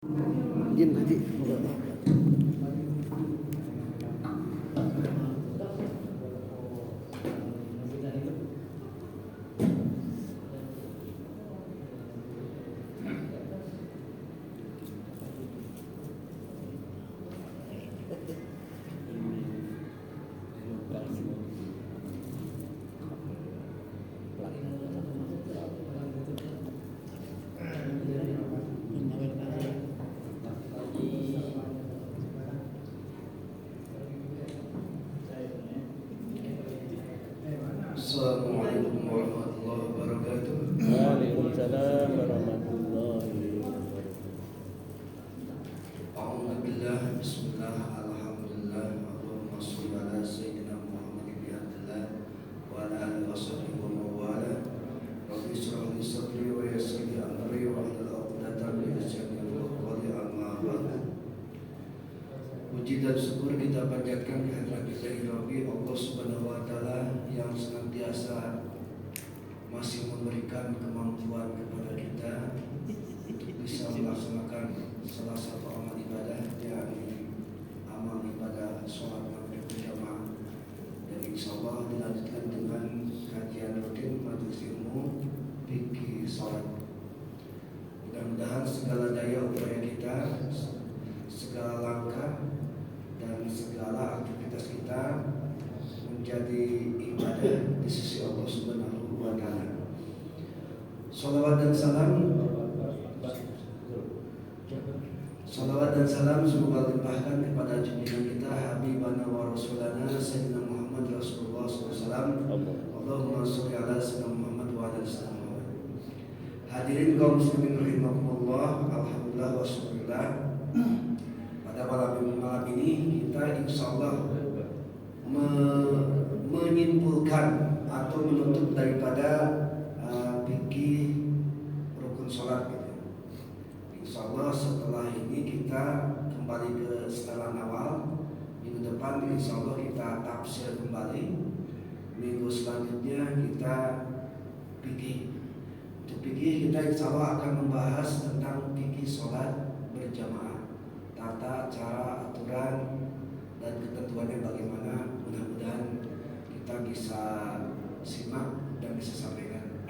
Jin Haji. Assalamualaikum warahmatullahi wabarakatuh. Waalaikumsalam warahmatullahi wabarakatuh. Alhamdulillah, bismillah, alhamdulillah, Allahumma sholli ala sayyidina Muhammad ibn Abdullah wa ala alihi wa sahbihi wa mawala. Rabbi shrah li sadri wa yassir li amri wa hlul 'uqdatam min lisani yafqahu qawli, amma ba'du. Puji dan syukur kita panjatkan kehadirat Ilahi Rabbi Allah Subhanahu wa taala yang senantiasa masih memberikan kemampuan kepada kita untuk bisa melaksanakan salah satu amal ibadah, yakni amal ibadah sholat maghrib berjamaah. Dan insyaallah dilanjutkan dengan kajian rutin majelis ilmu fikih sholat. Mudah-mudahan segala daya upaya kita, segala langkah dan segala aktivitas kita menjadi ibadah di sisi Allah Subhanahu wa taala. Salawat dan salam semoga limpahkan kepada junjungan kita Habibana wa Rasulana Sayyidina Muhammad Rasulullah SAW. Allahumma sholli ala Sayyidina Muhammad wa ala Sayyidina Muhammad. Hadirin kaum muslimin rahimakumullah, alhamdulillah wa syukurillah. Pada malam ini kita insyaallah menyimpulkan atau menutup daripada fikih rukun sholat gitu. Insyaallah setelah ini kita kembali ke setelan awal. Minggu depan insyaallah kita tafsir kembali. Minggu selanjutnya kita fikih. Untuk fikih kita insyaallah akan membahas tentang fikih sholat berjamaah, tata cara, aturan dan ketentuannya bagaimana. Mudah-mudahan kita bisa simak dan bisa sampaikan.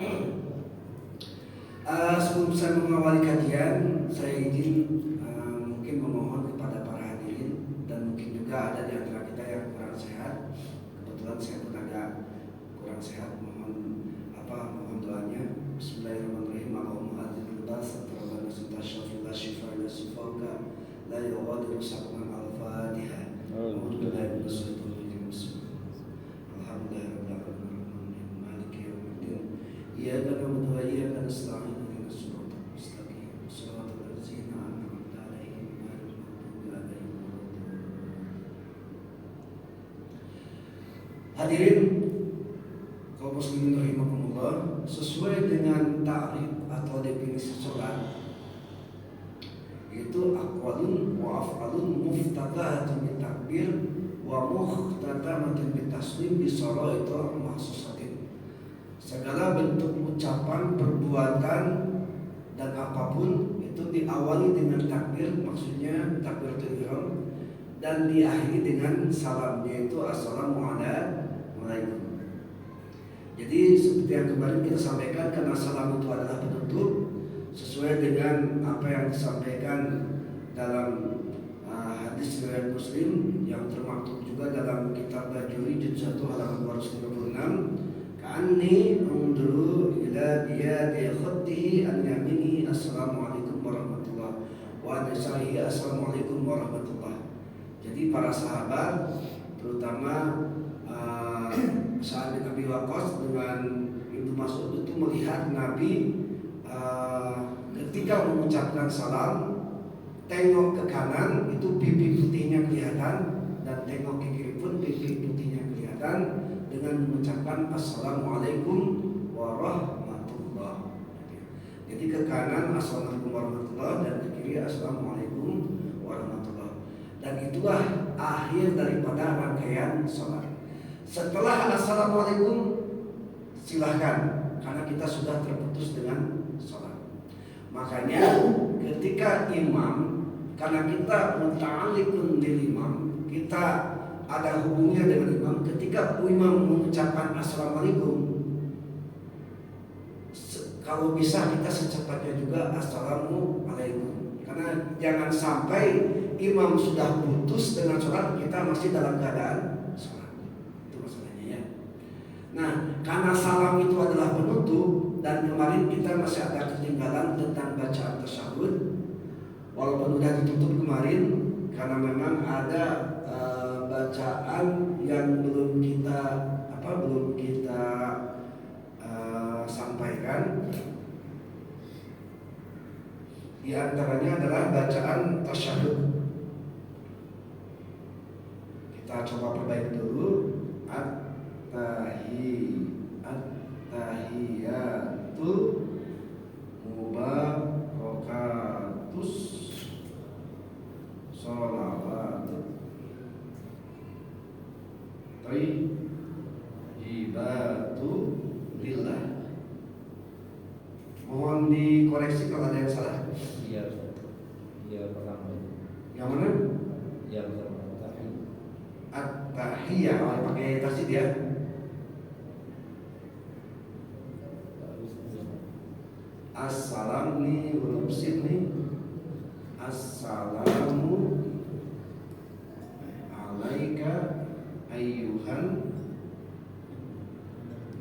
Sebelum saya mengawali kajian, saya izin mungkin memohon kepada para hadirin dan mungkin juga ada di antara kita yang kurang sehat. Kebetulan saya pun agak kurang sehat. Mohon doanya. Bismillahirrahmanirrahim. Allahumma adzil bas atrabana sunta syafila shifa ila sifauka la yughadiru saqman al-Fatihah. Alhamdulillah iyyaka na'budu wa iyyaka nasta'in ihdinas siratal mustaqim siratal ladzina an'amta 'alaihim ghairil maghdubi 'alaihim waladdallin. Hadirin kaum muslimin rahimakumullah, sesuai dengan ta'rif atau definisi salat itu aqwalun wa af'alun muftatahatun bitakbir wa muhtatamatun bitaslim bisara itu mahsusatin. Segala bentuk ucapan, perbuatan dan apapun itu diawali dengan takbir, maksudnya takbiratul ihram, dan diakhiri dengan salam, yaitu assalamualaikum. Jadi seperti yang kemarin kita sampaikan, karena salam itu adalah penutup sesuai dengan apa yang disampaikan dalam hadis riwayat Muslim yang termaktub juga dalam kitab Bajuri juz 1 halaman 256. Ka'anni unduru ila biyadi khuttihi an yaminihi assalamualaikum warahmatullah wa an yasarihi assalamualaikum warahmatullah. Jadi para sahabat terutama Sa'ad bin Abi Waqqas dengan Ibnu Mas'ud itu melihat Nabi ketika mengucapkan salam tengok ke kanan itu pipi putihnya kelihatan, dan tengok ke kiri pun pipi putihnya kelihatan dengan mengucapkan assalamualaikum warahmatullah. Jadi ke kanan assalamualaikum warahmatullah dan ke kiri assalamualaikum warahmatullah. Dan itulah akhir daripada rangkaian sholat. Setelah assalamualaikum silahkan, karena kita sudah terputus dengan sholat. Makanya ketika imam, karena kita muta'alliqun bil imam, kita ada hubungannya dengan imam. Ketika imam mengucapkan assalamualaikum, kalau bisa kita secepatnya juga assalamualaikum. Karena jangan sampai imam sudah putus dengan sholat, kita masih dalam keadaan sholat. Itu masalahnya ya. Nah, karena salam itu adalah penutup, dan kemarin kita masih ada ketinggalan tentang bacaan tasyahud. Walaupun sudah ditutup kemarin, karena memang ada bacaan yang belum kita sampaikan. Di antaranya adalah bacaan tasyahud. Kita coba perbaiki dulu. At-tahiyatu mubarakatus sholawatu thayyibatu lillah. Mohon dikoreksi kalau ada yang salah. Iya, pertama. Yang mana? Yang pertama. At-tahiyah, pakai tasdid ya. Assalam nih, huruf sin nih. Assalamu alaika ayyuhan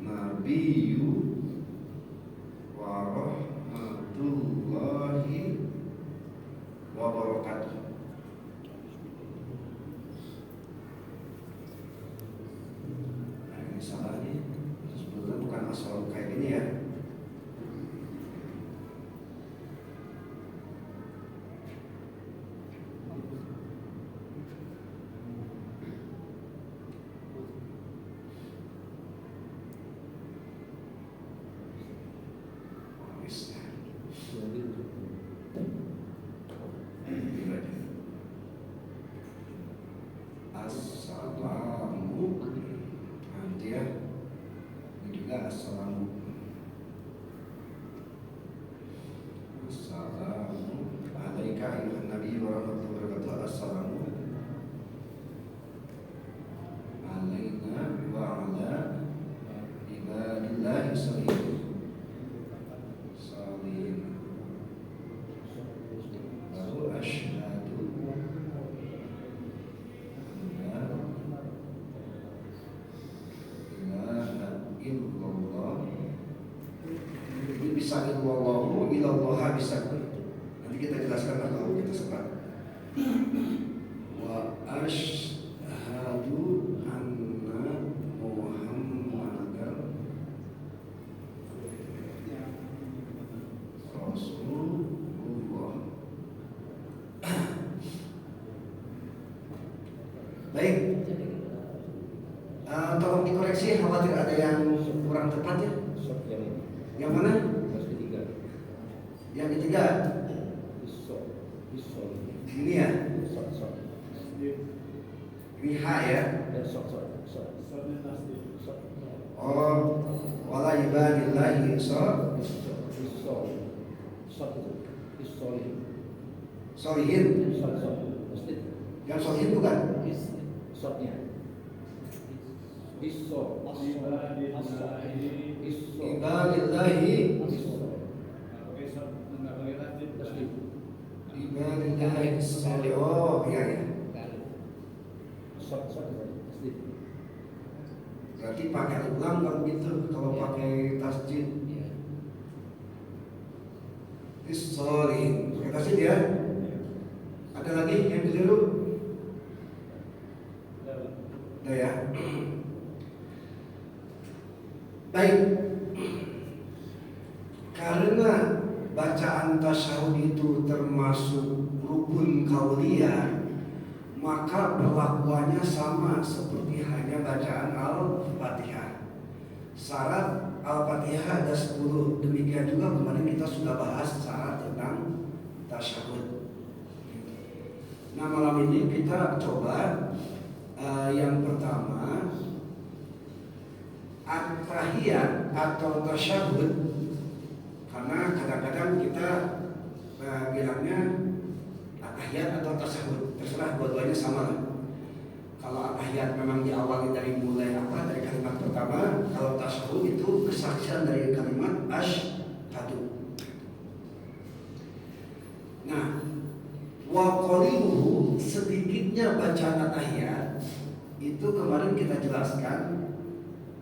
nabiyyu wa rahmatullahi wa barakatuh. Nah, ini salah nih. Sebetulnya bukan asal kayak gini ya. Assalamu, nanti ya, ini juga assalamu. Assalamu alaika ayyuhan nabiyyu wa rahmatullahi wa barakatuh. Assalamu alaina wa ala ibadillahi sholihin. Baru asyhadu ini bisa illallahu ilallah bisa. Nanti kita jelaskan kalau kita sempat. Wa asyhadu anna Muhammadar Rasulullah. Baik. Tolong dikoreksi, khawatir ada yang kurang tepat ya. Yang mana? Yang ketiga. Ini ya. Ini H ya. Oh, wala ibadillahi sholihin. Yang sholihin bukan? Ibadillahi sholihin. Oh iya ya. Berarti pakai ulang kalau gitu, kalau pakai tasjid. Sholihin. Pakai tasjid ya. Ada lagi yang keliru? Udah ya. Baik. Karena bacaan tasyahud itu termasuk rukun qauliyah, maka perlakuannya sama seperti hanya bacaan Al-Fatihah. Syarat Al-Fatihah ada 10. Demikian juga kemarin kita sudah bahas syarat tentang tasyahud. Nah, malam ini kita coba yang pertama, at-tahiyat atau tasyahud. Karena kadang-kadang kita bilangnya at-tahiyat atau tasawuf, terserah, dua-duanya sama lah. Kalau at-tahiyat memang diawali dari mulai dari kalimat pertama. Kalau tasawuf itu kesaksian dari kalimat asyhadu. Nah, wa qaliluhu, sedikitnya bacaan at-tahiyat itu kemarin kita jelaskan.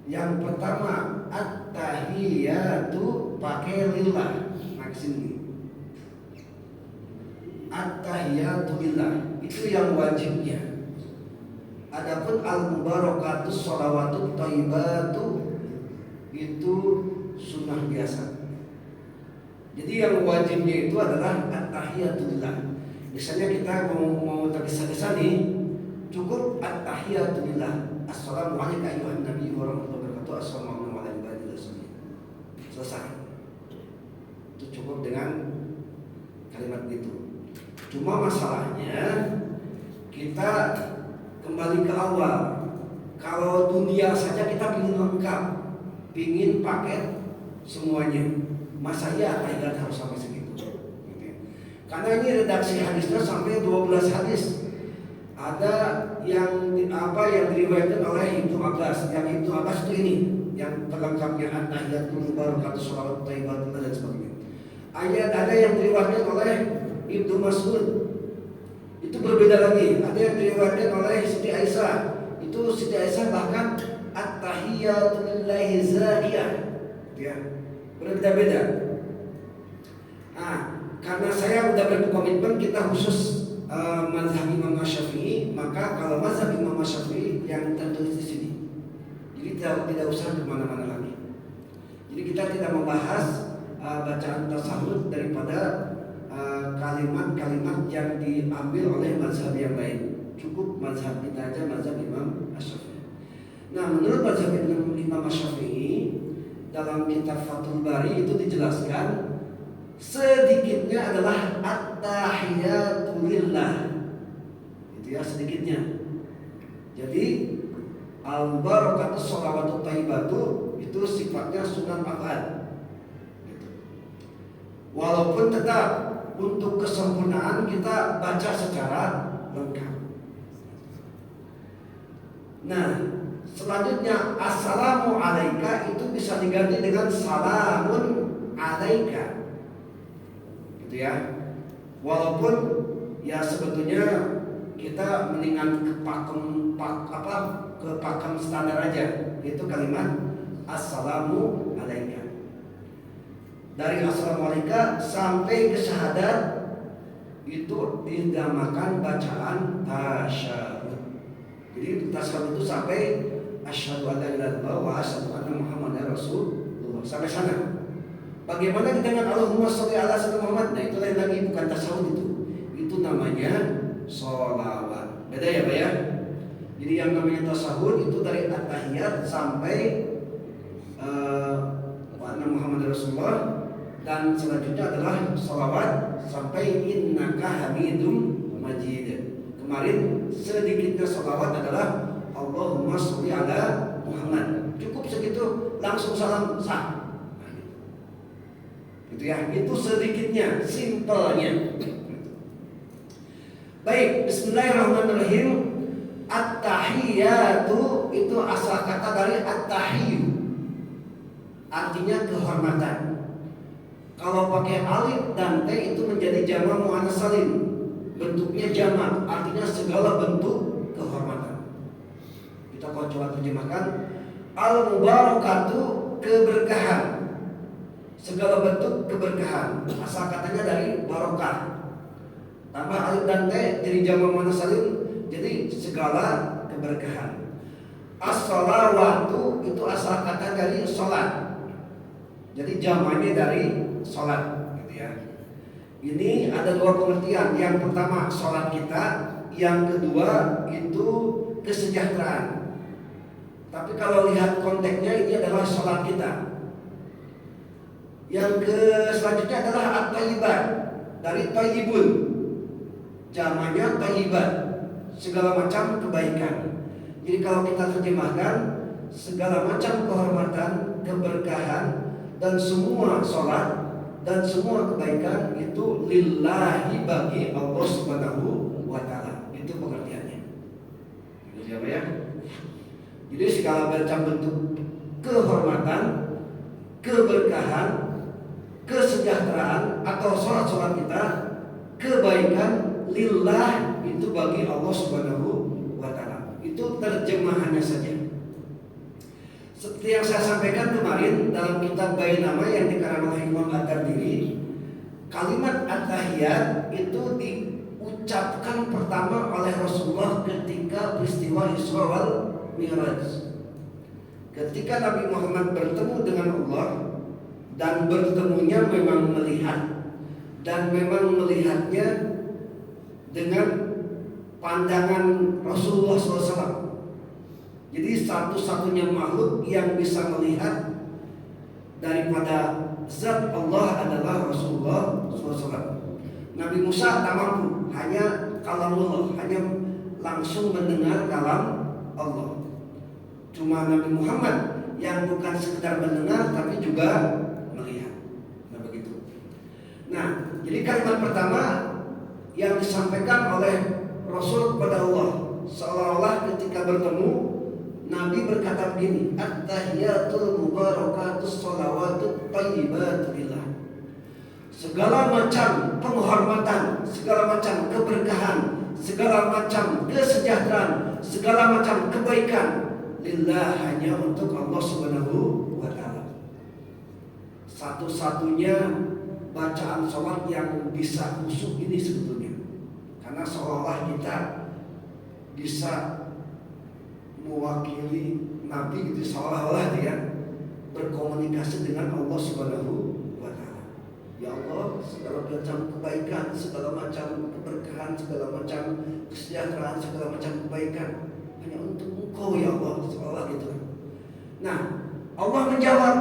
Yang pertama at-tahiyatu pakai lillah. Nah, kesini at-tahiyatu lillah itu yang wajibnya. Adapun al-mubarakatuh sholawatut thayyibatu itu sunnah biasa. Jadi yang wajibnya itu adalah at-tahiyatu lillah. Misalnya kita mau tergesa-gesa nih, cukup at-tahiyatu lillah. Assalamualaikum ayuhan nabi warahmatullahi wabarakatuh. Assalamualaikum warahmatullahi wabarakatuh. Selesai. Itu cukup dengan kalimat itu. Cuma masalahnya kita kembali ke awal. Kalau dunia saja kita ingin lengkap, ingin paket semuanya. Masa iya tahiyat harus sampai segitu? Karena ini redaksi hadisnya sampai 12 hadis. Ada yang diriwayatkan oleh Ibnu Abbas. Yang Ibnu Abbas itu ini yang terlengkapnya at-tahiyatul mubarakatuh sholawat thayyibatun dan sebagainya. Ada yang diriwayatkan oleh Ibnu Mas'ud. Itu berbeda lagi. Ada yang diriwayatkan oleh Siti Aisyah. Itu Siti Aisyah bahkan at-tahiyatul lillahi zakiyah. Ya, berbeda-beda. Karena saya sudah berkomitmen kita khusus mazhab Imam Syafi'i, maka kalau mazhab Imam Syafi'i yang tertulis di sini. Jadi tidak usah kemana-mana lagi. Jadi kita tidak membahas bacaan tasawuf daripada kalimat-kalimat yang diambil oleh mazhab yang lain. Cukup mazhab kita aja, mazhab Imam Syafi'i. Nah, menurut mazhab Imam Syafi'i dalam kitab Fathul Bari itu dijelaskan sedikitnya adalah at-tahiyatu lillah. Itu ya sedikitnya. Jadi al-barakatuh sholawatut thayyibatu itu sifatnya sunnah af'al. Walaupun tetap untuk kesempurnaan kita baca secara lengkap. Nah, selanjutnya assalamu alaika itu bisa diganti dengan salamun alaika. Gitu ya. Walaupun ya sebetulnya kita mendingan ke pakem standar aja, yaitu kalimat assalamu alaika. Dari assalamualaikum sampai ke syahadat itu dinamakan bacaan tasyahud. Jadi tasyahud itu sampai asyhadu an la ilaha illallah wa asyhadu anna muhammadar rasulullah, sampai sana. Bagaimana dengan Allahumma sholli ala sayyidina Muhammad? Nah, itu lain lagi, bukan tasyahud itu. Itu namanya sholawat. Beda ya, Pak ya? Jadi yang namanya tasyahud itu dari at-tahiyat sampai wa anna muhammadar rasulullah. Dan selanjutnya adalah sholawat sampai innaka hamidum majid. Kemarin sedikitnya sholawat adalah Allahumma sholli ala Muhammad. Cukup segitu, langsung salam sah. Gitu ya, itu sedikitnya, simpelnya. Baik, bismillahirrahmanirrahim. At-tahiyatu itu asal kata dari at-tahiyyu. Artinya kehormatan. Kalau pakai alif dan t itu menjadi jamak muannats salim. Bentuknya jamak, artinya segala bentuk kehormatan. Kita coba terjemahkan al-mubarakatuh, keberkahan. Segala bentuk keberkahan. Asal katanya dari barokah. Tambah alif dan t jadi jamak muannats salim, jadi segala keberkahan. As-sholawatu itu asal kata dari sholat. Jadi jamaknya dari sholat, gitu ya. Ini ada dua pengertian. Yang pertama sholat kita, yang kedua itu kesejahteraan. Tapi kalau lihat konteksnya ini adalah sholat kita. Yang selanjutnya adalah at-thayyibat dari thayyibun. Jamaknya thayyibat, segala macam kebaikan. Jadi kalau kita terjemahkan segala macam kehormatan, keberkahan dan semua sholat dan semua kebaikan itu lillahi bagi Allah Subhanahu wa taala. Itu pengertiannya. Jadi apa ya? Jadi segala macam bentuk kehormatan, keberkahan, kesejahteraan atau sholat kita, kebaikan lillah itu bagi Allah Subhanahu wa taala. Itu terjemahannya saja. Seperti yang saya sampaikan kemarin dalam kitab Bainama yang dikarang oleh Imam At-Tirmidzi, kalimat at-tahiyat itu diucapkan pertama oleh Rasulullah ketika peristiwa Isra wal Mi'raj. Ketika Nabi Muhammad bertemu dengan Allah, dan bertemunya memang melihat, dan memang melihatnya dengan pandangan Rasulullah SAW. Jadi satu-satunya makhluk yang bisa melihat daripada zat Allah adalah Rasulullah SAW. Nabi Musa tak mampu, hanya kalamullah, hanya langsung mendengar kalam Allah. Cuma Nabi Muhammad yang bukan sekedar mendengar tapi juga melihat. Nah begitu. Nah, jadi kalimat pertama yang disampaikan oleh Rasul kepada Allah, seolah-olah ketika bertemu Nabi berkata begini, at-tahiyatul mubarakatus sholawatut thayyibatu lillah. Segala macam penghormatan, segala macam keberkahan, segala macam kesejahteraan, segala macam kebaikan lillah, hanya untuk Allah Subhanahu wa taala. Satu-satunya bacaan sholat yang bisa khusyuk ini sebetulnya. Karena seolah kita bisa mewakili Nabi gitu, seolah-olah dia berkomunikasi dengan Allah Subhanahu wa taala. Ya Allah, segala macam kebaikan, segala macam keberkahan, segala macam kesejahteraan, segala macam kebaikan hanya untuk Engkau ya Allah, seolah gitu. Nah, Allah menjawab,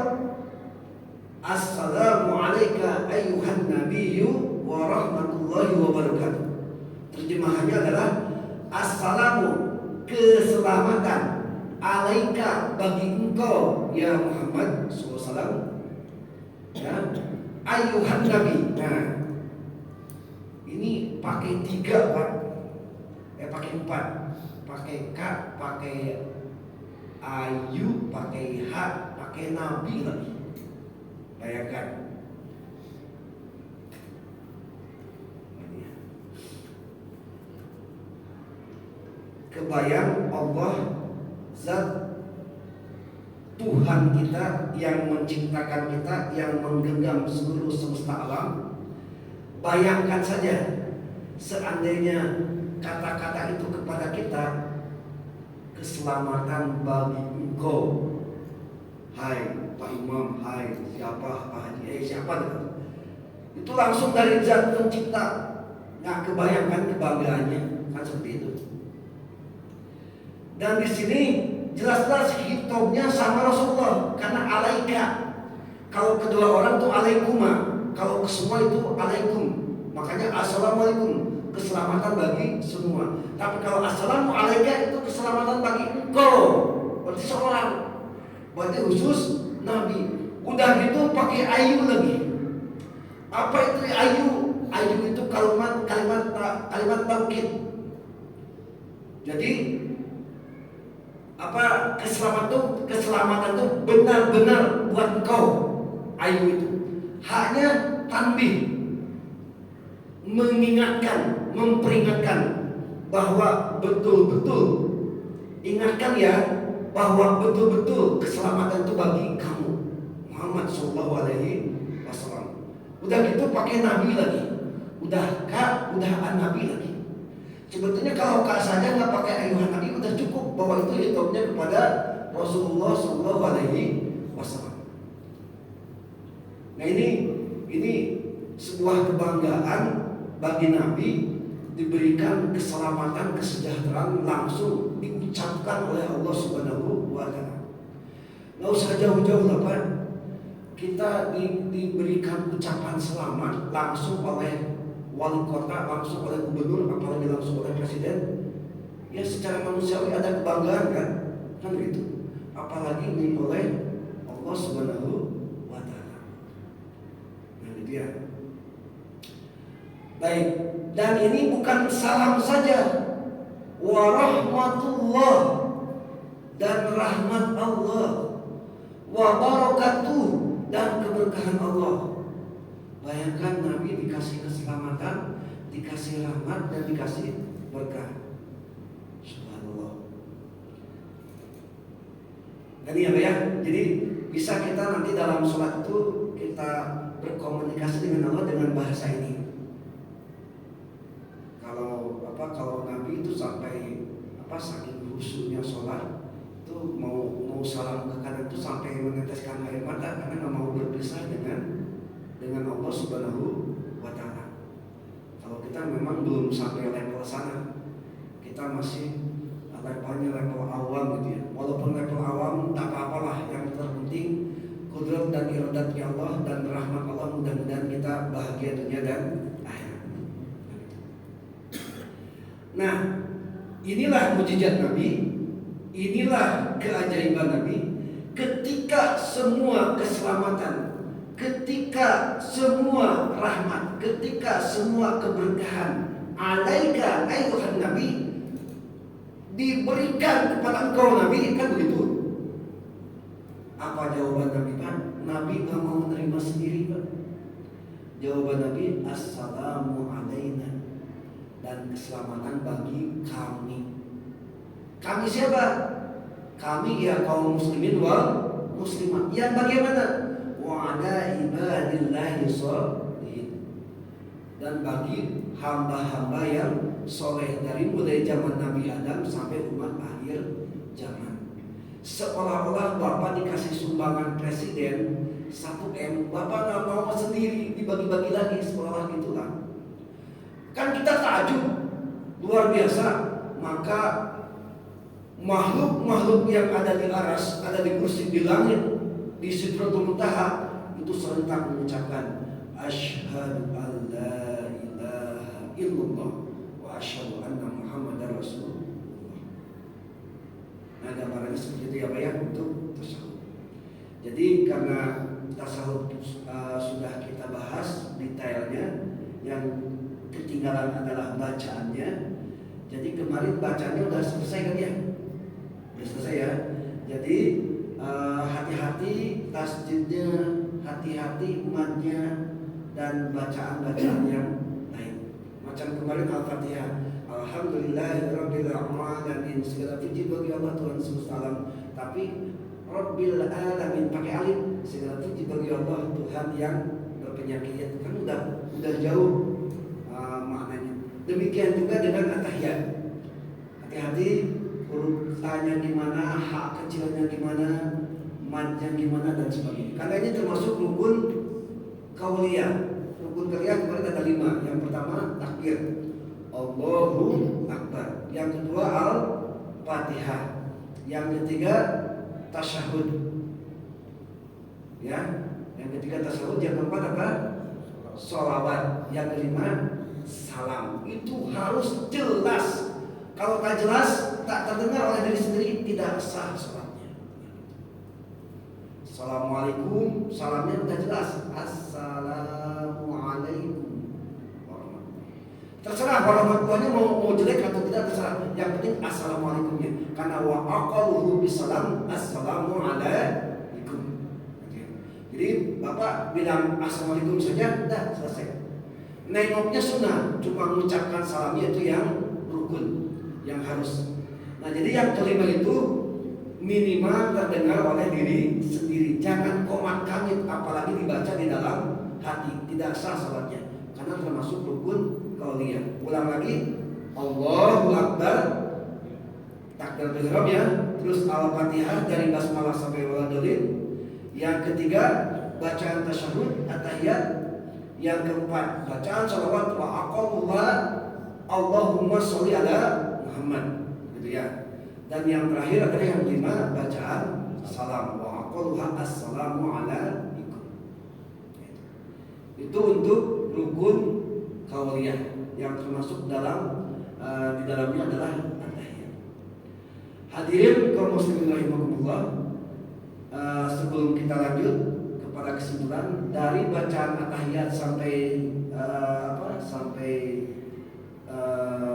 Assalamu alayka ayyuhan nabiyyu wa rahmatullahi wa barakatuh. Terjemahannya adalah Assalamu, keselamatan, alaika, bagi engkau ya Muhammad SAW, ya, ayyuhan nabi. Nah, ini pakai 3 Pak, pakai 4, pakai K, pakai ayu, pakai H, pakai nabi lagi. Bayangkan. Kebayang Allah, zat Tuhan kita yang menciptakan kita, yang menggenggam seluruh semesta alam. Bayangkan saja seandainya kata-kata itu kepada kita, keselamatan bagi engkau, hai Pak Imam, hai siapa, Pak Haji, siapa itu? Itu langsung dari zat pencipta. Nggak kebayangkan kebanggaannya, kan seperti itu. Dan di sini jelas-jelas hitobnya sama Rasulullah, karena alaika. Kalau kedua orang itu alaikuma, kalau kesemua itu alaikum. Makanya assalamualaikum, keselamatan bagi semua. Tapi kalau assalamu alaika itu keselamatan bagi engkau, berarti seorang, berarti khusus Nabi. Udah gitu pakai ayu lagi. Apa itu ayu? Ayu itu kalimat taukid. Jadi apa, keselamatan itu benar-benar buat engkau. Ayu itu hanya tanbih, mengingatkan, memperingatkan bahwa betul-betul, ingatkan ya, bahwa betul-betul keselamatan itu bagi kamu Muhammad Sallallahu Alaihi Wasallam. Udah gitu pakai nabi lagi, udah nabi lagi. Sebetulnya kalau kak saja nggak pakai ayuhan nabi udah cukup, bahwa itu hitungnya kepada Rasulullah Sallallahu Alaihi Wasallam. Nah ini sebuah kebanggaan bagi Nabi, diberikan keselamatan, kesejahteraan langsung diucapkan oleh Allah Subhanahu wa taala. Nggak usah jauh-jauh lah Pak. Kita diberikan ucapan selamat langsung oleh wali kota, langsung oleh gubernur, apalagi langsung oleh presiden. Ya secara manusiawi ada kebanggaan kan gitu. Apalagi ini oleh Allah Subhanahu wa taala. Nah, gitu. gitu ya. Baik, dan ini bukan salam saja. Wa rahmatullah, dan rahmat Allah, wa barakatuh, dan keberkahan Allah. Bayangkan Nabi dikasih keselamatan, dikasih rahmat, dan dikasih berkah. Subhanallah. Dan ya, jadi bisa kita nanti dalam sholat itu kita berkomunikasi dengan Allah dengan bahasa ini. Kalau Nabi itu sampai saking khusyuknya sholat itu mau salam ke kanan itu sampai meneteskan air mata karena nggak mau berpisah dengan Allah Subhanahu wa Ta'ala. Kalau kita memang belum sampai level sana, kita masih levelnya level awam gitu ya. Walaupun level awam tak apa-apalah, yang terpenting kudrat dan iradatnya Allah dan rahmat Allah, mudah-mudahan kita bahagia dunia dan akhirat. Nah, inilah mukjizat Nabi, inilah keajaiban Nabi. Ketika semua keselamatan, ketika semua rahmat, ketika semua keberkahan alaika ayyuhan Nabi diberikan kepada engkau Nabi, kan begitu. Apa jawaban Nabi, Pak? Nabi gak mau menerima sendiri, Pak. Jawaban Nabi, assalamu alaina, dan keselamatan bagi kami. Kami siapa? Kami ya kaum muslimin wal muslimat. Yang bagaimana? Wa ala ibadillahi sholihin, dan bagi hamba-hamba yang soleh dari mulai zaman Nabi Adam sampai umat akhir zaman. Seolah-olah Bapak dikasih sumbangan presiden 1 M, Bapak gak mau sendiri, dibagi-bagi lagi, seolah-olah gitulah. Kan kita takjub luar biasa. Maka makhluk-makhluk yang ada di aras, ada di kursi di langit, di Sidratul Muntaha, itu serentak mengucapkan asyhadu an la ilaha illallah wa asyhadu anna muhammadar rasulullah. Nah, gambarannya seperti itu ya Pak ya, untuk tasawuf. Jadi karena tasawuf sudah kita bahas detailnya, yang ketinggalan adalah bacaannya. Jadi kemarin bacaannya udah selesai kan ya? Udah selesai ya. Jadi hati-hati tasdidnya, hati-hati matnya, dan bacaan-bacaan yang lain. Macam kemarin Al-Fatihah, alhamdulillahirabbil alamin, segala puji bagi Allah Tuhan semesta alam. Tapi Rabbil alamin pakai alif, segala puji bagi Allah Tuhan yang berpenyakit. Kan udah jauh maknanya. Demikian juga dengan at-tahiyat. Hati-hati huruf A-nya gimana, H kecilnya gimana, mad-nya gimana, dan sebagainya. Karena ini termasuk rukun qauliyah. Rukun qauliyah kemarin ada 5. Yang pertama takbir, Allahu Akbar. Yang kedua Al-Fatihah. Yang ketiga tasyahud. Ya, yang ketiga tasyahud. Yang keempat apa? Sholawat. Yang kelima salam. Itu harus jelas. Kalau tak jelas, tak terdengar oleh diri sendiri, tidak sah salatnya. Assalamualaikum, salamnya sudah jelas. Assalamualaikum warahmatullahi. Terserah warahmatullahnya mau jelek atau tidak, terserah. Yang penting assalamualaikumnya. Karena wa aqalluhu bisalam, assalamualaikum. Jadi Bapak bilang assalamualaikum saja, dah selesai. Nengoknya sunnah, cuma mengucapkan salamnya itu yang rukun, yang harus. Nah, jadi yang kelima itu minimal terdengar oleh diri sendiri. Jangan komat kamit, apalagi dibaca di dalam hati. Tidak sah salatnya, karena termasuk rukun qauliyah. Ulang lagi, Allahu Akbar, takbiratul ihram ya. Terus Al-Fatihah dari basmalah sampai waladhdallin. Yang ketiga bacaan tasyahud, at-tahiyat. Yang keempat bacaan shalawat wa aqalluha Allahumma sholli ala Muhammad, gitu ya. Dan yang terakhir adalah yang kelima bacaan salam wa aqalluha assalamu alaikum. Itu untuk rukun qauliyah yang termasuk dalam di dalamnya adalah at-tahiyat. Hadirin kaum muslimin rahimakumullah, sebelum kita lanjut kepada kesimpulan dari bacaan at-tahiyat sampai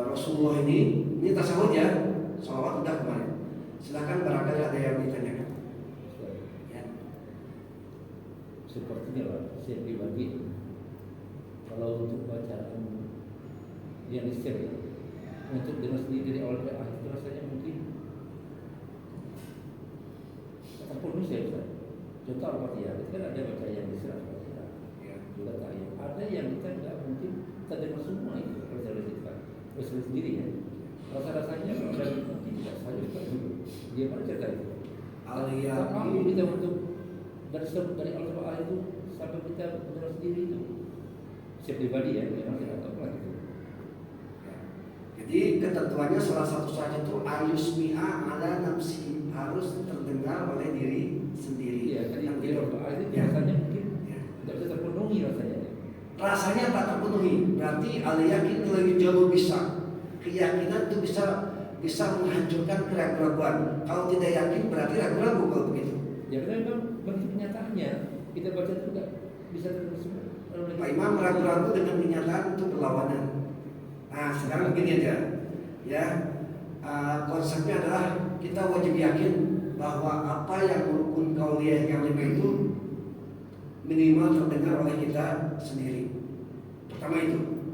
Rasulullah ini tasawuf ya, sholawat udah kemarin. Silakan barangkali ada yang ditanyakan. Ya. Sepertinya Pak, saya pribadi kalau untuk bacaan yang di-share ya, untuk dengar sendiri dari awal sampai akhir itu rasanya mungkin terpenuhi saya Ustaz. Contoh Al-Fatihah, itu kan ada baca yang di-share Al-Fatihah, Ya. juga tahiyat. Ada yang kita nggak mungkin terdengar semua itu kalau saya lanjutkan. Terus sendiri ya. Rasa-rasanya kalau dari nanti tidak saya juga dulu. Dia mana cerita itu? Tak mampu kita untuk dari awal sampai akhir itu sampai kita dengar sendiri itu. Saya pribadi ya, memang tidak tahu lah gitu. Jadi ketentuannya salah satu saja itu ayusmi'a ala nafsi, harus terdengar oleh diri sendiri. Iya, tadi yang dia itu. itu Ya. rasanya mungkin Ya. tidak bisa terpenuhi rasanya. Rasanya tak terpenuhi, berarti al-yakin lebih jauh bisa. Keyakinan itu bisa menghancurkan keraguan. Kalau tidak yakin berarti ragu-ragu kalau begitu. Ya karena memang bagi kenyataannya kita baca itu tidak bisa terdengar semua. Pak Imam ragu-ragu dengan kenyataan itu berlawanan. Nah sekarang begini aja, ya konsepnya adalah kita wajib yakin bahwa apa yang rukun qauliyah yang 5 itu minimal terdengar oleh kita sendiri. Pertama itu.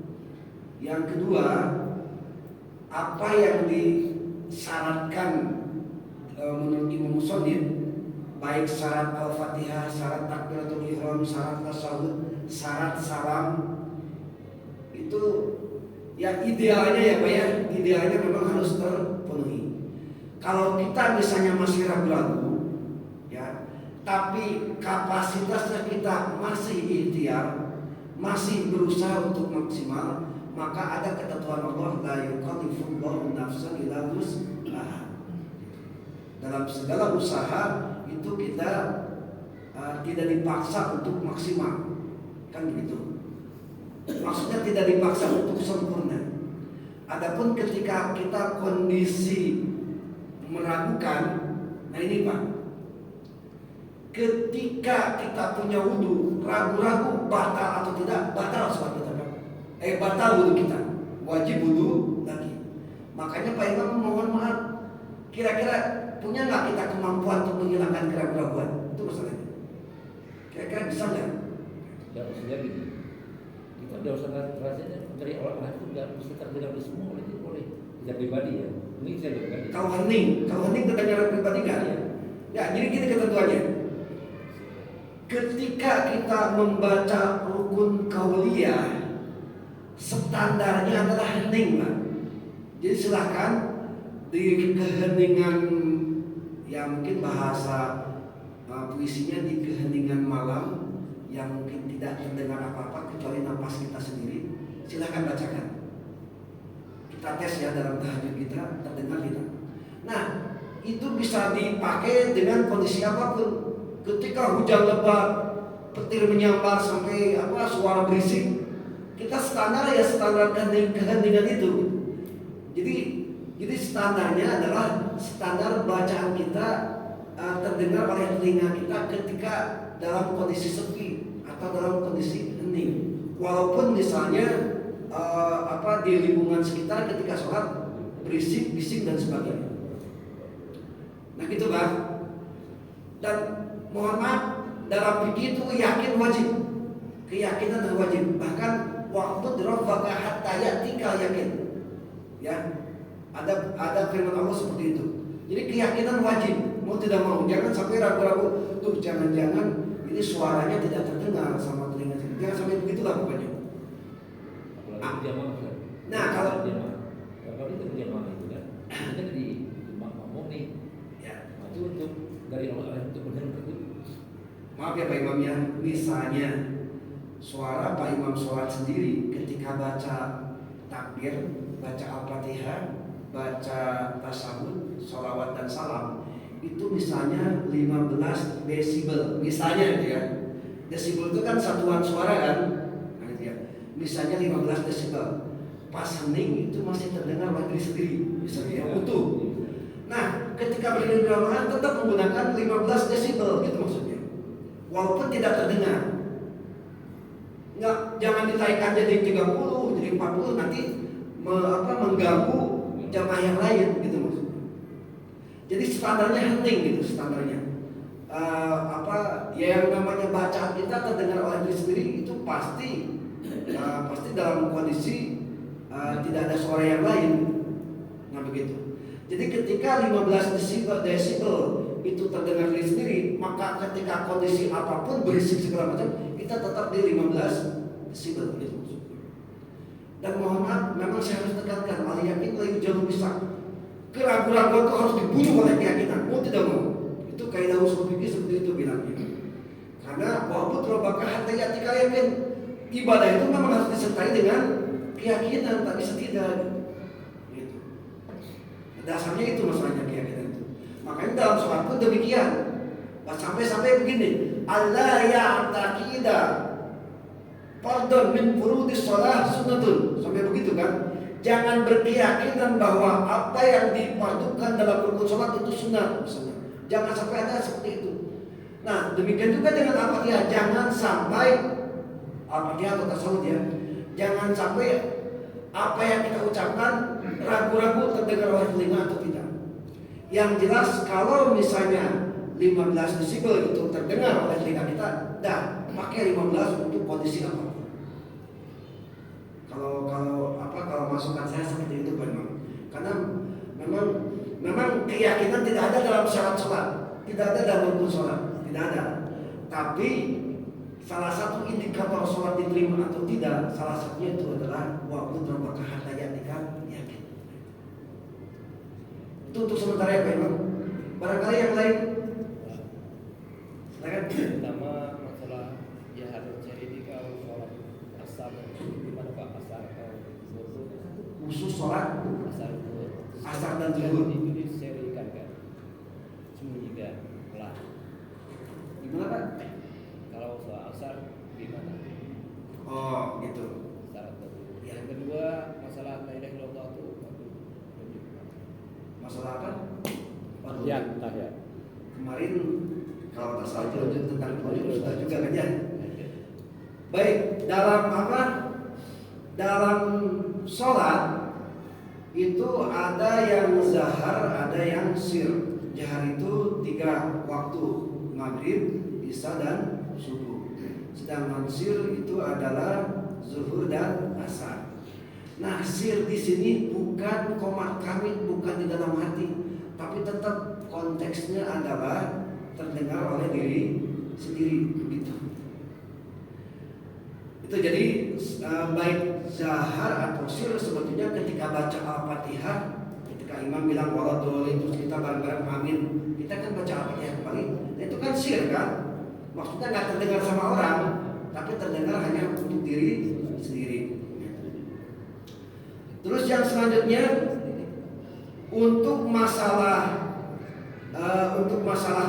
Yang kedua, apa yang disyaratkan menurut Imam Musonid, baik syarat Al-Fatihah, syarat takbiratul ihram, syarat tasyahud, syarat salam, itu ya idealnya ya Pak ya, idealnya memang harus terpenuhi. Kalau kita misalnya masih ragu-ragu ya, tapi kapasitasnya kita masih ikhtiar, masih berusaha untuk maksimal, maka ada ketentuan Allah, la yukallifullahu nafsan illa wus'aha. Dalam segala usaha itu kita tidak dipaksa untuk maksimal, kan begitu. Maksudnya tidak dipaksa untuk sempurna. Adapun ketika kita kondisi meragukan, nah ini Pak, ketika kita punya wudu ragu-ragu batal atau tidak, batal sholat kita Pak. Batal wudu kita, wajib wudu lagi. Makanya Pak Imam mohon maaf, kira-kira punya nggak kita kemampuan untuk menghilangkan keraguan? Itu masalahnya. Kira-kira bisa nggak? Ya maksudnya gini, kita udah usah rasanya dari awal akhir itu nggak bisa terdengar di semua oleh kita pribadi ya. Ini saya pribadi. Kalau hening terdengar pribadi nggak? Ya, jadi gini ketentuannya. Ketika kita membaca rukun qauliyah, standarnya adalah hening, Pak. Jadi silahkan di keheningan, ya mungkin bahasa puisinya di keheningan malam yang mungkin tidak terdengar apa-apa kecuali napas kita sendiri, silahkan bacakan. Kita tes ya dalam tahajud kita terdengar tidak. Nah, itu bisa dipakai dengan kondisi apapun. Ketika hujan lebat, petir menyambar sampai suara berisik, kita standar ya standar keheningan itu. Jadi standarnya adalah standar bacaan kita terdengar oleh telinga kita ketika dalam kondisi sepi atau dalam kondisi hening. Walaupun misalnya di lingkungan sekitar ketika sholat berisik, bising dan sebagainya. Nah gitu Pak. Dan mohon maaf, dalam fikih itu yakin wajib, keyakinan wajib. Bahkan waktu dirofaka hatta yatikal yakin. Ya, ada firman Allah seperti itu. Jadi keyakinan wajib, mau tidak mau, jangan sampai ragu-ragu. Tuh jangan-jangan ini suaranya tidak terdengar sama telinga. Jangan sampai begitulah pokoknya. Apalagi jamaah kan. Nah kalau apalagi jamaah itu kan, kita di makmum nih. ya, Itu untuk dari Allah untuk mendengar itu. maaf ya Pak Imam ya, misalnya suara Pak Imam sholat sendiri ketika baca takbir, baca Al-Fatihah, baca tasawuf, sholawat dan salam, itu misalnya 15 desibel, misalnya gitu ya. Desibel itu kan satuan suara kan, nah, gitu ya. Misalnya 15 desibel, pas hening itu masih terdengar oleh diri sendiri, misalnya ya, utuh. Nah, ketika berdiri dalam tetap menggunakan 15 desibel, gitu maksudnya. walaupun tidak terdengar. Jangan ditaikkan jadi 30, jadi 40 nanti mengganggu jamaah yang lain gitu maksudnya. Jadi standarnya hening gitu standarnya. Yang namanya bacaan kita terdengar oleh diri sendiri itu pasti dalam kondisi tidak ada suara yang lain. Nah begitu. Jadi ketika 15 desibel itu terdengar diri sendiri, maka ketika kondisi apapun berisik segala macam, kita tetap di 15 desibel gitu. Dan mohon maaf, memang saya harus tekankan, al-yakin lebih jauh bisa. Keraguan-keraguan itu harus dibunuh oleh keyakinan. Mau tidak mau. Itu kaidah usul fikih seperti itu bilangnya. Karena walaupun robaka hatta yatika yakin, ibadah itu memang harus disertai dengan keyakinan, tak bisa tidak. Gitu. Dasarnya itu masalahnya keyakinan itu. Makanya dalam sholat pun demikian. Sampai begini, Allah ya'taqida fardun min furudis shalah sunnatun. Sampai begitu kan? Jangan berkeyakinan bahwa apa yang difardukan dalam rukun sholat itu sunnah. Jangan sampai ada seperti itu. Nah, demikian juga dengan Al-Fatihah. Jangan sampai Al-Fatihah atau tasawuf ya. Jangan sampai apa yang kita ucapkan ragu-ragu terdengar oleh telinga atau tidak. Yang jelas kalau misalnya 15 desibel itu terdengar oleh telinga kita, dah pakai 15 untuk kondisi apa. Kalau masukan saya seperti itu Pak Imam. Karena memang keyakinan tidak ada dalam syarat sholat, tidak ada dalam rukun sholat, tidak ada. Tapi salah satu indikator sholat diterima atau tidak, salah satunya itu adalah wa'bud rabbaka hatta ya'tika yakin. Itu untuk sementara ya Pak Imam. Barangkali yang lain. Silakan. Pertama masalah ya harusnya ini kalau sholat asar gimana Pak, asar atau zuhur? Khusus sholat asar dan zuhur itu diserikan kan, sembunyikan pelan. gimana Pak? Kalau sholat asar gimana? Oh gitu. Asar atau zuhur. Ya. Yang kedua masalah la ilaha illallah itu Masalah apa? tahiyat. Kemarin kalau tak salah lanjut tentang tujuh sudah juga kan ya. Baik, dalam sholat itu ada yang zahar, ada yang sir. Zahar itu 3 waktu, maghrib, isya dan subuh. Sedangkan sir itu adalah zuhur dan asar. Nah, sir di sini bukan komat kamit, bukan di dalam hati, tapi tetap konteksnya adalah terdengar oleh diri sendiri begitu. Itu jadi baik zahar atau sir sebetulnya ketika baca Al-Fatihah, ketika imam bilang waladhdallin terus kita bareng-bareng amin, kita kan baca Al-Fatihah kembali. Nah, itu kan sir kan? Maksudnya nggak terdengar sama orang, tapi terdengar hanya untuk diri sendiri. Terus yang selanjutnya untuk masalah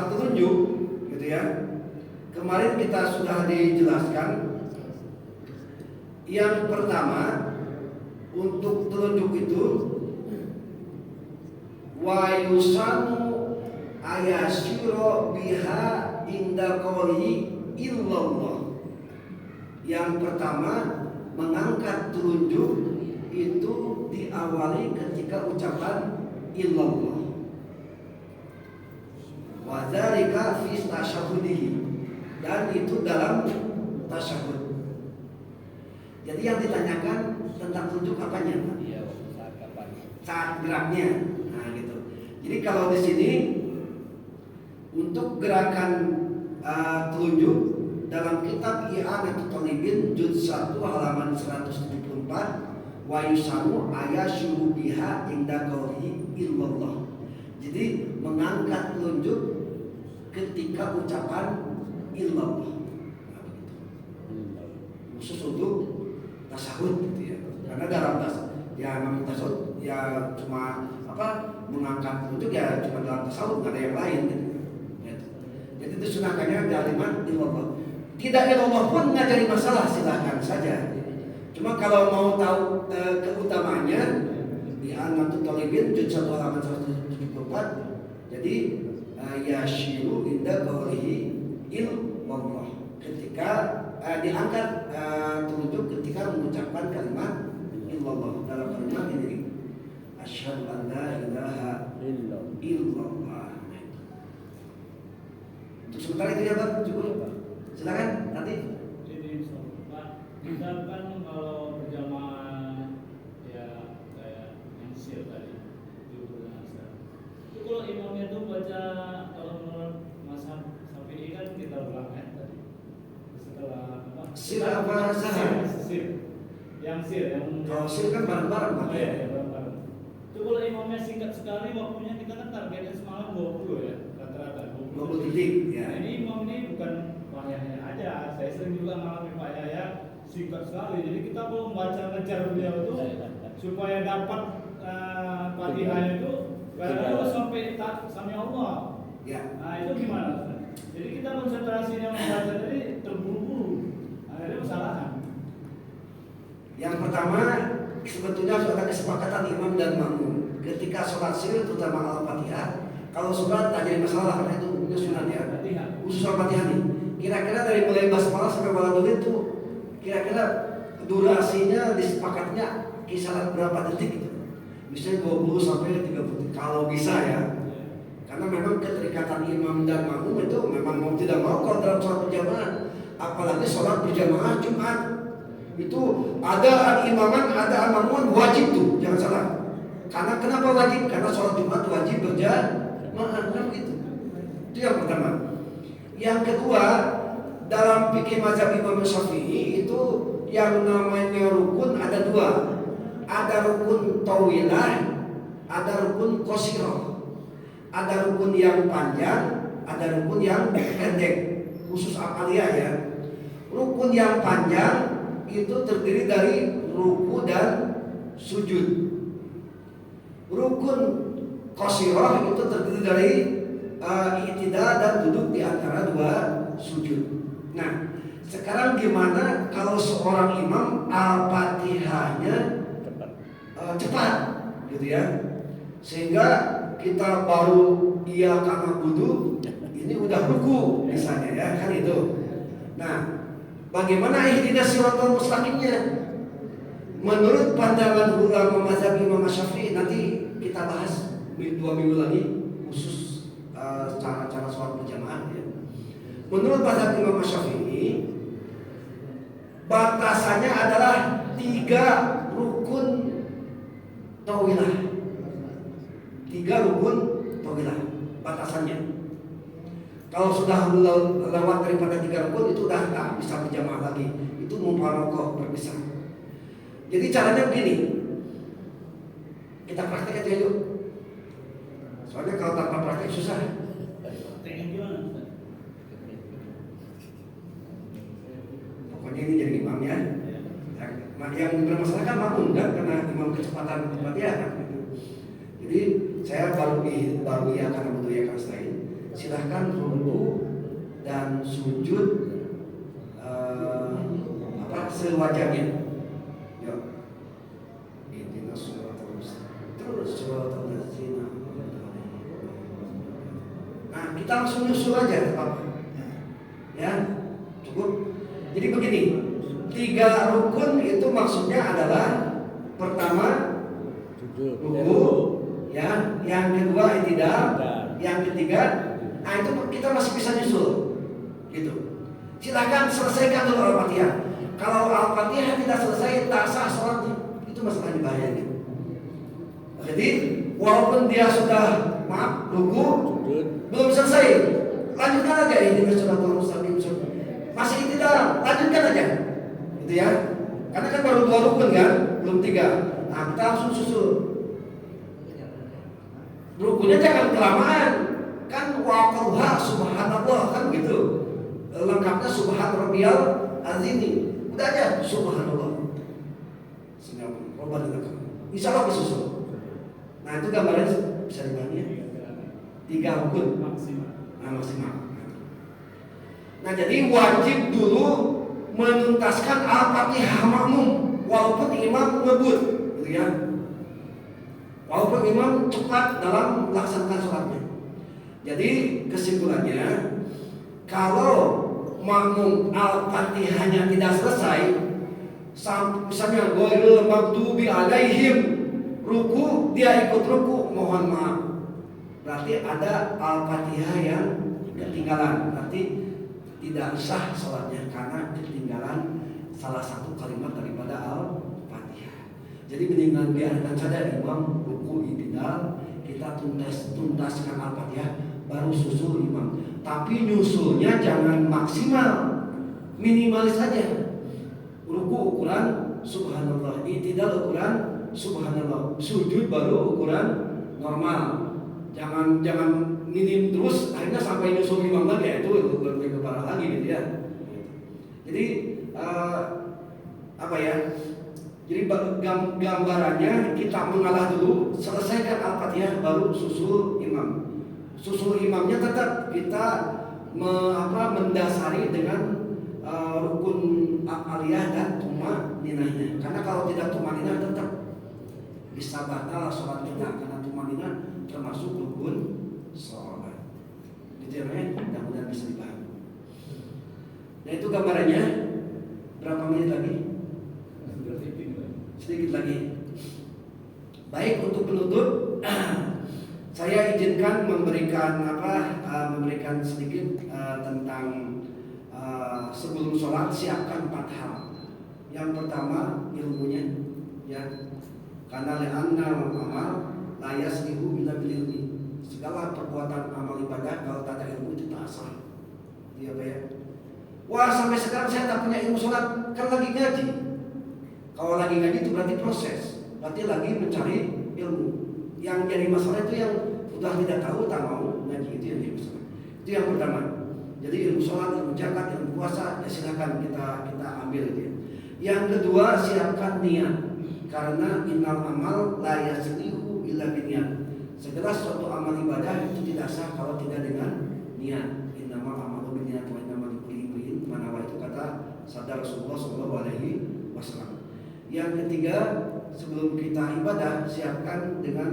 telunjuk gitu ya. Kemarin kita sudah dijelaskan. Yang pertama untuk telunjuk itu wa yusanu ayasyiro biha inda qawli illallah. Yang pertama mengangkat telunjuk itu diawali ketika ucapan illallah. Wa dzalika fi tasyahudihi, dan itu dalam tasyahud. Jadi yang ditanyakan tentang telunjuk apanya? Iya, saat kapan? Saat geraknya. Nah, gitu. Jadi kalau di sini untuk gerakan telunjuk dalam kitab I'anatul Talibin juz 1 halaman 174, wa yusanu ayasyuru biha inda qawli illallah. Jadi mengangkat telunjuk ketika ucapan illallah. Nah, khusus untuk tasawuf gitu ya. Karena dalam tasawuf ya cuma mengangkat telunjuk ya cuma dalam tasawuf, nggak ada yang lain gitu. Jadi disunahkannya kalimat illallah. Tidak illallah pun nggak jadi masalah, silahkan saja. Cuma kalau mau tahu keutamaannya di I'anatul Talibin juz 1 halaman 174. Jadi yashiru inda qawlihi illallah. Ketika diangkat terujuk ketika mengucapkan kalimat illallah dalam kalimat ini. Asyhadu an la ilaha illallah. Untuk sementara itu ya Pak, cukup. Silakan nanti. Jadi Pak, kita kan kalau berjamaah ya kayak yang sir tadi itu kalau imamnya itu baca, kalau menurut Mas Syafi'i kan kita ulang tadi setelah apa? Sir apa sahar? Sir. Yang sir yang Kalau sir kan bareng-bareng Pak. Oh iya, ya, bareng-bareng. Itu kalau imamnya singkat sekali waktunya, kita kan targetnya semalam 20 ya, rata-rata 20 detik ya. Nah, ini imam ini bukan Pak Yahya aja, saya sering juga mengalami Pak Yahya singkat sekali. Jadi kita mau membaca ngejar beliau itu supaya dapat Fatihahnya itu kadang-kadang sampai sami Allah. Ya. Nah itu gimana? Jadi kita konsentrasinya membaca tadi terburu-buru, akhirnya kesalahan. Yang pertama sebetulnya ada kesepakatan imam dan makmum ketika sholat sir terutama Al-Fatihah. Kalau sholat tak jadi masalah karena itu punya sunat ya. Khusus Al-Fatihah nih. Kira-kira dari mulai basmalah sampai waladul itu kira-kira durasinya disepakatnya kisaran berapa detik gitu. Misalnya 20 sampai 30 kalau bisa ya. Karena memang keterikatan imam dan makmum itu memang mau tidak mau kalau dalam sholat berjamaah, apalagi sholat berjamaah Jumat. Itu ada imaman, ada makmuman wajib tuh, jangan salah. Karena kenapa wajib? Karena sholat Jumat wajib berjamaah, kan begitu. Itu yang pertama. Yang kedua, dalam fikih mazhab Imam Syafi'i itu yang namanya rukun ada dua. Ada rukun tawilah, ada rukun qasirah. Ada rukun yang panjang, ada rukun yang pendek. Khusus amaliyah ya. Rukun yang panjang itu terdiri dari ruku dan sujud. Rukun qasirah itu terdiri dari i'tidal dan duduk di antara dua sujud. Nah, sekarang gimana kalau seorang imam Al-Fatihahnya cepat gitu ya, sehingga kita baru iya karena wudu ini udah ruku misalnya ya kan itu. Nah, bagaimana ihdinas siratal mustaqimnya? Menurut pandangan ulama mazhab Imam Syafi'i, nanti kita bahas 2 minggu lagi khusus cara-cara sholat berjamaah ya. Menurut mazhab Imam Syafi'i, batasannya adalah 3 rukun tawilah. 3 rukun tawilah batasannya. Kalau sudah lewat daripada 3 rukun itu udah tak bisa berjamaah lagi. Itu mufaroqah berpisah. Jadi caranya begini. Kita praktek aja yuk. Soalnya kalau tanpa praktek susah. Pokoknya ini jadi imam ya. Nah, yang bermasalah kan makmum kan karena imam kecepatan Fatihah kan. Jadi saya baru ya karena betul ya kan lain. Silahkan ruku dan sujud sewajarnya. Yuk. Ihdinas siratal mustaqim. Terus siratal ladzina. Nah, kita langsung nyusul aja Pak. Ya, cukup. Jadi begini, 3 rukun itu maksudnya adalah pertama ruku, ya, yang kedua i'tidal, yang ketiga, nah itu kita masih bisa nyusul, gitu. Silakan selesaikan dulu Al-Fatihah. Kalau Al-Fatihah tidak selesai, tak sah sholatnya, itu masalahnya bahaya gitu. Jadi walaupun dia sudah ruku, belum selesai, lanjutkan aja ini suratul mustaqim. Masih tidak, lanjutkan aja, gitu ya. Karena kan baru 2 rukun kan, belum 3. Nah, kita langsung susul. Rukunnya jangan kelamaan, kan waqaha subhanallah kan gitu. Lengkapnya subhan rabbiyal azim. Udah aja subhanallah. Insya Allah disusul. Nah itu gambarnya bisa dibagi 3 rukun maksimal. Nah, maksimal. Nah jadi wajib dulu menuntaskan Al-Fatihah makmum walaupun imam ngebut gitu ya. Walaupun imam cepat dalam melaksanakan sholatnya. Jadi kesimpulannya, kalau makmum Al-Fatihahnya tidak selesai, misalnya ghairil maghdubi alaihim, ruku dia ikut ruku, mohon maaf, berarti ada Al-Fatihah yang ketinggalan, berarti tidak sah sholatnya karena ketinggalan salah satu kalimat daripada Al-Fatihah. Jadi mendingan biarkan saja imam ruku i'tidal, kita tuntaskan Al-Fatihah baru susul imam. Tapi nyusulnya jangan maksimal, minimalis saja. Ruku ukuran subhanallah, i'tidal ukuran subhanallah, sujud baru ukuran normal. Jangan minim terus akhirnya sampai nyusul imam lagi, itu lebih parah lagi gitu ya. Jadi apa ya? Jadi gambarannya kita mengalah dulu, selesaikan Al-Fatihah baru susul imam. Susul imamnya tetap kita mendasari dengan rukun aliyah dan tumaninahnya. Karena kalau tidak tumaninah tetap bisa batal sholat kita, karena tumaninah termasuk rukun sholat. Gitu ya, mudah-mudahan bisa dipahami. Nah itu gambarannya. Berapa menit lagi? Sedikit lagi. Baik, untuk penutup saya izinkan memberikan sedikit tentang sebelum sholat siapkan 4 hal. Yang pertama ilmunya, ya, karena li'anna amal la yaslihu illa bil ilmi. Segala perbuatan amal ibadah kalau tak ada ilmu itu tak sah. Iya Pak ya. Wah sampai sekarang saya tak punya ilmu sholat, kan lagi ngaji. Kalau lagi ngaji itu berarti proses, berarti lagi mencari ilmu. Yang jadi masalah itu yang sudah tidak tahu tak mau ngaji, itu yang jadi masalah. Itu yang pertama. Jadi ilmu sholat, ilmu zakat, ilmu puasa, ya silakan kita ambil itu. Yang kedua siapkan niat, karena innal amal la yaslihu illa binniat. Segala suatu amal ibadah itu tidak sah kalau tidak dengan niat. Innamal amalu binniyat wa innamal likulli imrin ma nawa, itu kata sabda Rasulullah SAW. Yang ketiga, sebelum kita ibadah siapkan dengan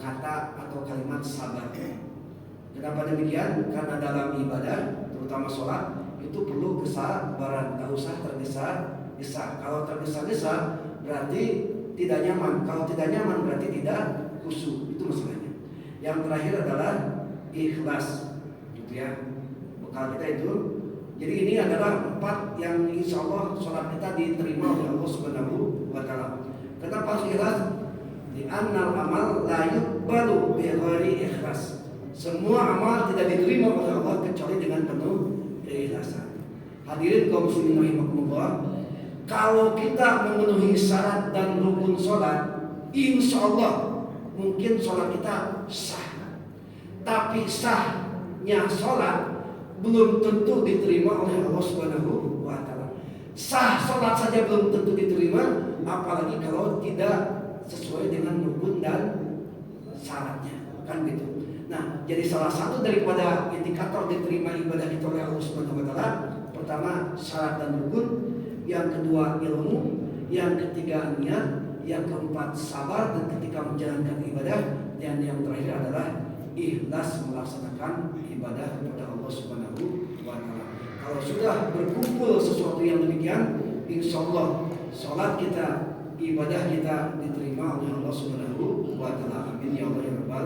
kata atau kalimat sabar. Kenapa demikian? Karena dalam ibadah, terutama sholat, itu perlu kesabaran, tak usah tergesa-gesa. Kalau tergesa-gesa berarti tidak nyaman. Kalau tidak nyaman berarti tidak khusyuk. Itu masalahnya. Yang terakhir adalah ikhlas, gitu ya. Bekal kita itu. Jadi ini adalah 4 yang insya Allah sholat kita diterima oleh Allah Subhanahu wa Ta'ala. Kenapa harus ikhlas? Di annal amal la yuqbalu bi ghairi ikhlas. Semua amal tidak diterima oleh Allah kecuali dengan penuh keikhlasan. Hadirin kaum muslimin rahimakumullah, kalau kita memenuhi syarat dan rukun sholat, insya Allah mungkin sholat kita sah. Tapi sahnya sholat belum tentu diterima oleh Allah Subhanahu wa Ta'ala. Sah sholat saja belum tentu diterima, apalagi kalau tidak sesuai dengan rukun dan syaratnya, kan gitu. Nah, jadi salah satu daripada indikator diterima ibadah kita oleh Allah Subhanahu wa Ta'ala, pertama syarat dan rukun, yang kedua ilmu, yang ketiga niat, yang keempat sabar dan ketika menjalankan ibadah, dan yang terakhir adalah ikhlas melaksanakan ibadah kepada Allah Subhanahu wa Ta'ala. Kalau sudah berkumpul sesuatu yang demikian, insya Allah sholat kita, ibadah kita diterima oleh Allah Subhanahu wa Ta'ala. Amin ya Allah ya Rabbal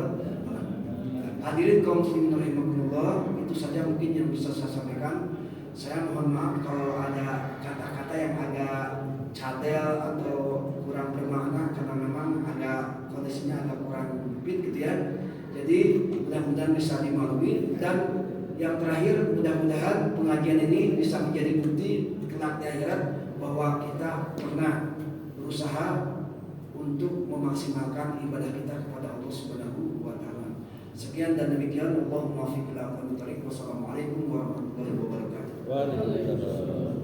alamin. Hadirin kaum muslimin rahimakumullah, itu saja mungkin yang bisa saya sampaikan. Saya mohon maaf kalau ada kata-kata yang agak cadel atau kurang bermakna, karena memang agak kondisinya agak kurang fit gitu ya. Jadi mudah-mudahan bisa dimaklumi, dan yang terakhir mudah-mudahan pengajian ini bisa menjadi bukti kelak di akhirat bahwa kita pernah berusaha untuk memaksimalkan ibadah kita kepada Allah Subhanahu wa Ta'ala. Sekian dan demikian, Allahumma fiqh ila aqwamit thariq. Wassalamualaikum warahmatullahi wabarakatuh. Waalaikumsalam.